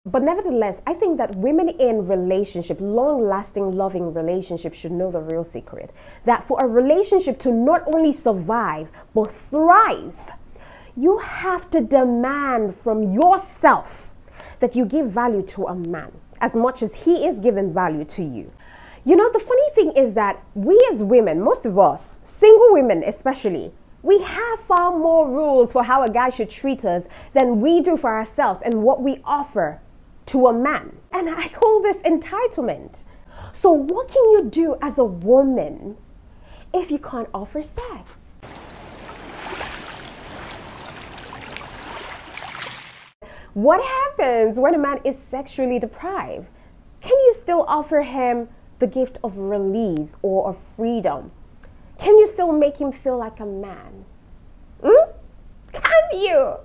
But nevertheless, I think that women in relationship, long-lasting, loving relationships, should know the real secret. That for a relationship to not only survive, but thrive, you have to demand from yourself that you give value to a man as much as he is giving value to you. You know, the funny thing is that we as women, most of us, single women especially, we have far more rules for how a guy should treat us than we do for ourselves and what we offer to a man. And I call this entitlement. So what can you do as a woman if you can't offer sex? What happens when a man is sexually deprived? Can you still offer him the gift of release or of freedom? Can you still make him feel like a man? Can you?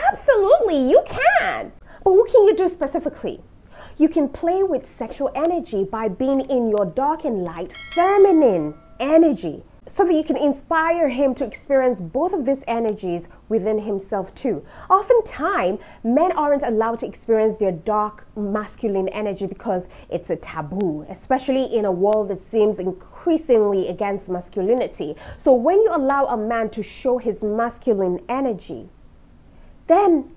Absolutely, you can. But what can you do specifically? You can play with sexual energy by being in your dark and light feminine energy, so that you can inspire him to experience both of these energies within himself too. Oftentimes, men aren't allowed to experience their dark masculine energy because it's a taboo, especially in a world that seems increasingly against masculinity. So when you allow a man to show his masculine energy, then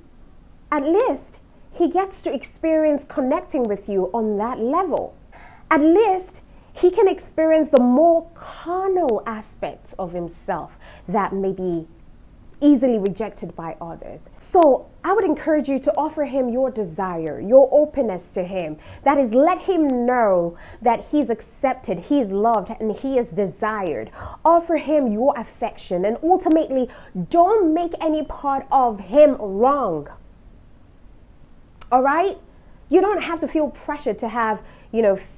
at least he gets to experience connecting with you on that level. At least he can experience the more carnal aspects of himself that may be easily rejected by others. So I would encourage you to offer him your desire, your openness to him. That is, let him know that he's accepted, he's loved, and he is desired. Offer him your affection, and ultimately, don't make any part of him wrong. All right? You don't have to feel pressure to have,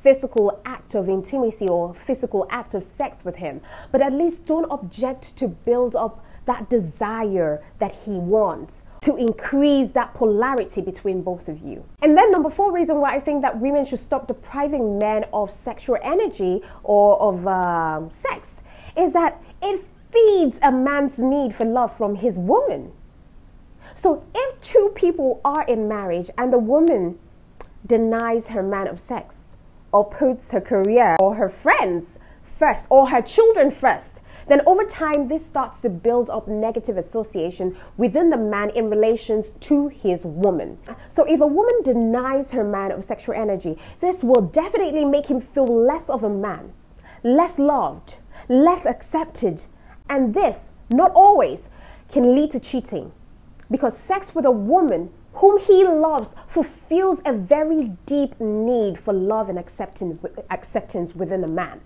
physical act of intimacy or physical act of sex with him. But at least don't object to build up that desire that he wants, to increase that polarity between both of you. And then number 4 reason why I think that women should stop depriving men of sexual energy or of sex is that it feeds a man's need for love from his woman. So if 2 people are in marriage and the woman denies her man of sex, or puts her career or her friends first, or her children first, then over time this starts to build up negative association within the man in relations to his woman. So if a woman denies her man of sexual energy, this will definitely make him feel less of a man, less loved, less accepted, and this, not always, can lead to cheating. Because sex with a woman whom he loves fulfills a very deep need for love and acceptance within a man.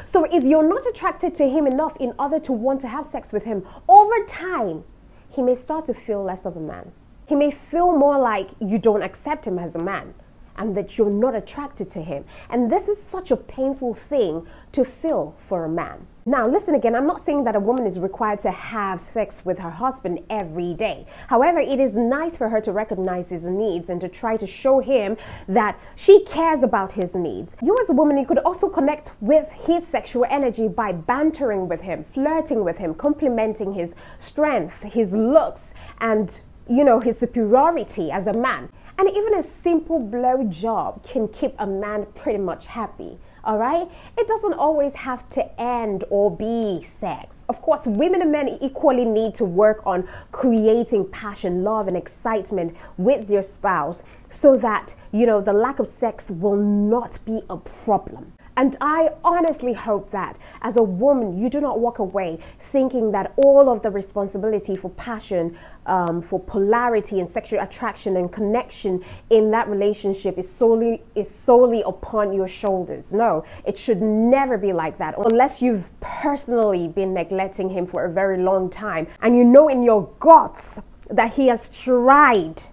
So if you're not attracted to him enough in order to want to have sex with him, over time, he may start to feel less of a man. He may feel more like you don't accept him as a man and that you're not attracted to him. And this is such a painful thing to feel for a man. Now, listen again, I'm not saying that a woman is required to have sex with her husband every day. However, it is nice for her to recognize his needs and to try to show him that she cares about his needs. You as a woman, you could also connect with his sexual energy by bantering with him, flirting with him, complimenting his strength, his looks, and his superiority as a man. And even a simple blow job can keep a man pretty much happy. All right? It doesn't always have to end or be sex. Of course, women and men equally need to work on creating passion, love, and excitement with their spouse so that, the lack of sex will not be a problem. And I honestly hope that as a woman, you do not walk away thinking that all of the responsibility for passion, for polarity and sexual attraction and connection in that relationship is solely upon your shoulders. No, it should never be like that unless you've personally been neglecting him for a very long time and you know in your guts that he has tried,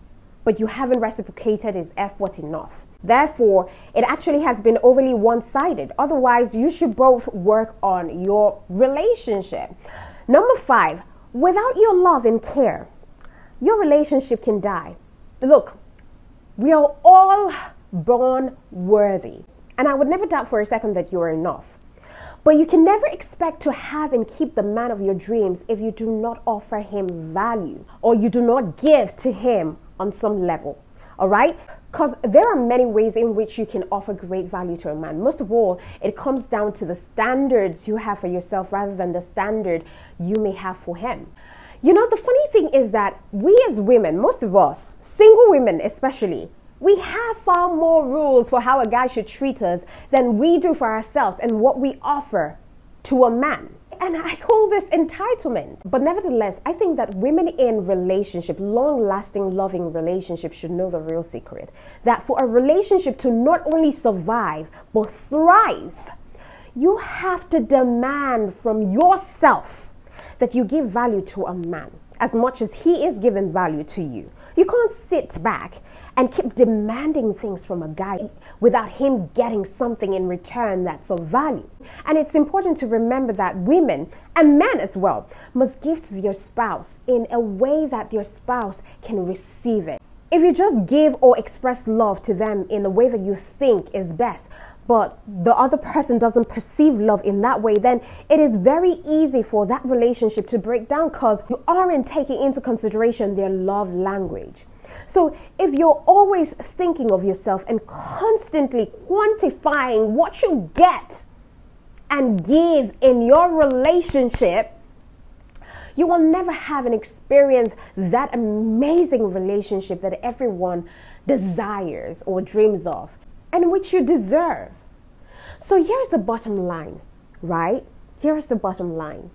but you haven't reciprocated his effort enough. Therefore, it actually has been overly one-sided. Otherwise, you should both work on your relationship. Number 5, without your love and care, your relationship can die. Look, we are all born worthy. And I would never doubt for a second that you are enough. But you can never expect to have and keep the man of your dreams if you do not offer him value or you do not give to him on some level. All right? Because there are many ways in which you can offer great value to a man. Most of all, it comes down to the standards you have for yourself rather than the standard you may have for him. You know, the funny thing is that we as women, most of us, single women especially, we have far more rules for how a guy should treat us than we do for ourselves and what we offer to a man. And I call this entitlement. But nevertheless, I think that women in relationship, long-lasting, loving relationships should know the real secret. That for a relationship to not only survive, but thrive, you have to demand from yourself that you give value to a man as much as he is giving value to you. You can't sit back and keep demanding things from a guy without him getting something in return that's of value. And it's important to remember that women, and men as well, must give to your spouse in a way that your spouse can receive it. If you just give or express love to them in a way that you think is best, but the other person doesn't perceive love in that way, then it is very easy for that relationship to break down because you aren't taking into consideration their love language. So if you're always thinking of yourself and constantly quantifying what you get and give in your relationship, you will never have and experience that amazing relationship that everyone desires or dreams of and which you deserve. So here's the bottom line, right? Here's the bottom line.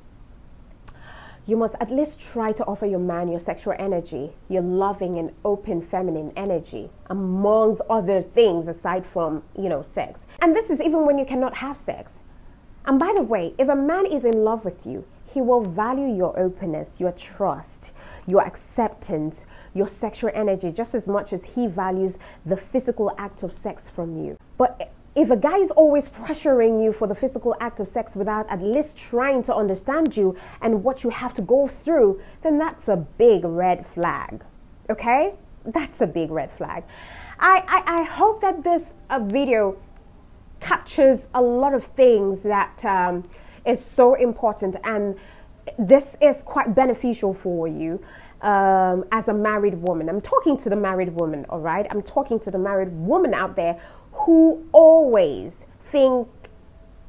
You must at least try to offer your man your sexual energy, your loving and open feminine energy, amongst other things aside from, sex. And this is even when you cannot have sex. And by the way, if a man is in love with you, he will value your openness, your trust, your acceptance, your sexual energy just as much as he values the physical act of sex from you. But if a guy is always pressuring you for the physical act of sex without at least trying to understand you and what you have to go through, then that's a big red flag. Okay? That's a big red flag. I hope that this video captures a lot of things that is so important, and this is quite beneficial for you as a married woman. I'm talking to the married woman, all right? I'm talking to the married woman out there who always think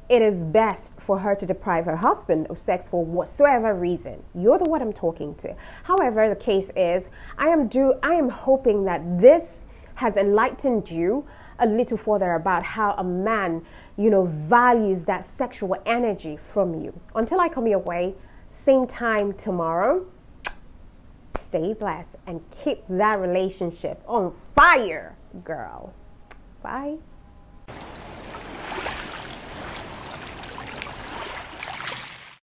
it is best for her to deprive her husband of sex for whatsoever reason. You're the one I'm talking to. However, the case is, I am hoping that this has enlightened you a little further about how a man, values that sexual energy from you. Until I come your way, same time tomorrow, stay blessed and keep that relationship on fire, girl. Bye.